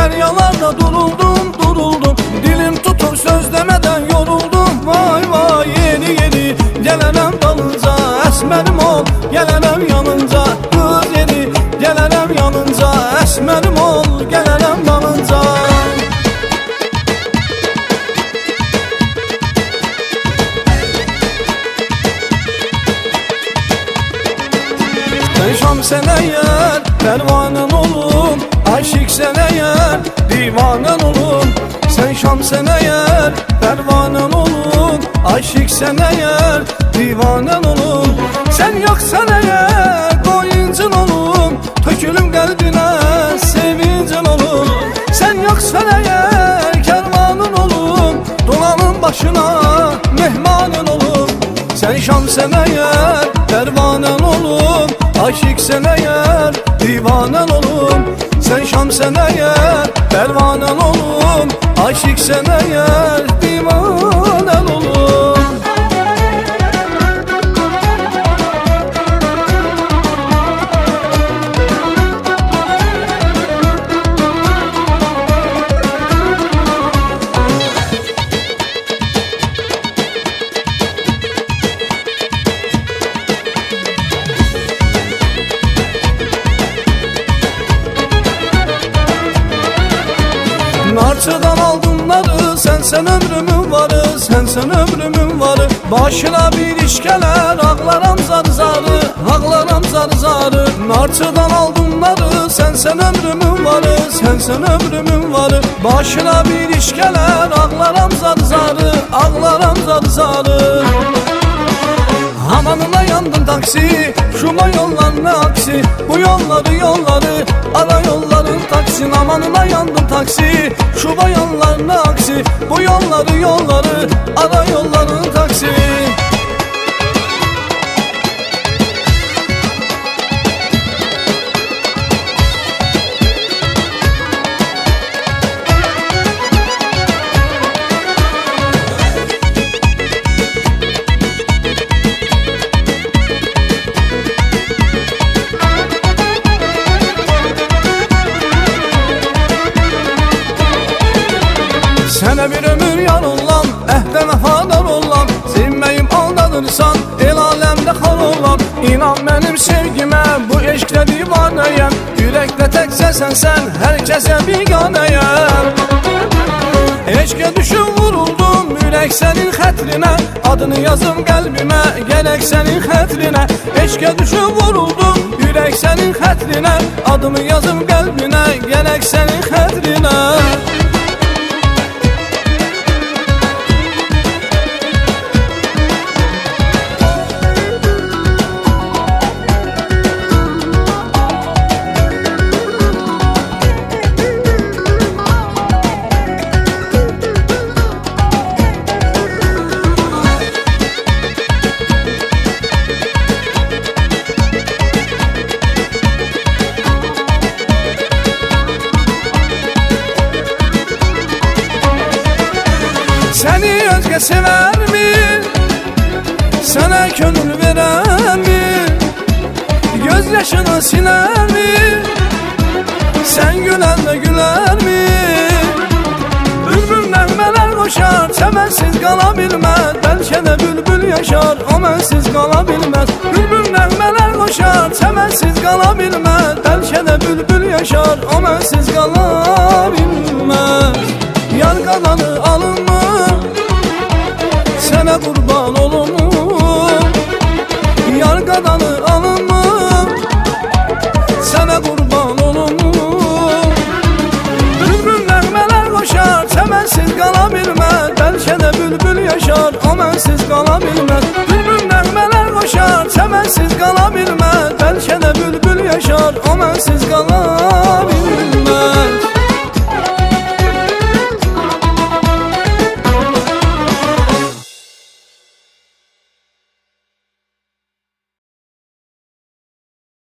Deryalarda duruldum Dilim tutur söz demeden yoruldum. Vay vay yeni yeni gelenem dalınca, esmerim ol gelenem yanınca. Kız yeni gelenem yanınca, esmerim ol gelenem dalınca. Sen şamsen eğer pervanen olun, aşık sen eğer divanen olun. Sen şamsen eğer pervanen olun, aşık sen eğer divanen olun. Sen yoksan eğer koyuncun olun, tökülüm kalbine sevincin olun. Sen yoksan eğer kervanın olun, dolanın başına mehmanın olun. Sen şamsen eğer pervanen olun, aşık sen eğer divanen olun. Sen şamsen eğer pervanen olun, aşık sen eğer divanen olun. Narçıdan aldımları, sen ömrümün varı, sen ömrümün varı. Başına bir iş geler, ağlaram zar zarı, ağlaram zar zarı. Narçıdan aldımları, sen ömrümün varı, sen ömrümün varı. Başına bir iş geler, ağlaram zar zarı, ağlaram zar zarı. Amanına yandım taksi, şuma yollar ne aksi. Bu yolları ara yolların taksin. Amanına yandım taksi, şuma yollar ne aksi. Bu yolları ara yolların taksi. Sene bir ömür yar olam, ehde vefadar olam. Sevmeyim aldanırsan, el alemde kal olam. İnan benim sevgime, bu eşkle divaneyem. Yürekte tek sen, herkese biganeyem. Eşke düşüp vuruldum, yürek senin hatrine. Adını yazım kalbime, gerek senin hatrine. Eşke düşüp vuruldum, yürek senin hatrine. Adımı yazım kalbine, gerek senin hatrine. Seni özge sever mi? Sana gönül veren mi? Gözyaşını siner mi? Sen gülen de güler mi? Bülbül nəğmələr koşar, çəmənsiz qala bilməz. Bəlkə də bülbül yaşar, o mənsiz qala bilməz. Bülbül nəğmələr koşar, çəmənsiz qala bilməz. Bəlkə də bülbül yaşar, o mənsiz qala bilməz. Yar qalanı alınma, sənə qurban olunum. Yar qalanı alınma, sənə qurban olunum. Bülbül nəğmələr koşar, çəmənsiz qala bilməz. Bəlkə də bülbül yaşar, o mənsiz qala bilməz. Bülbül nəğmələr koşar, çəmənsiz qala bilməz. Bəlkə də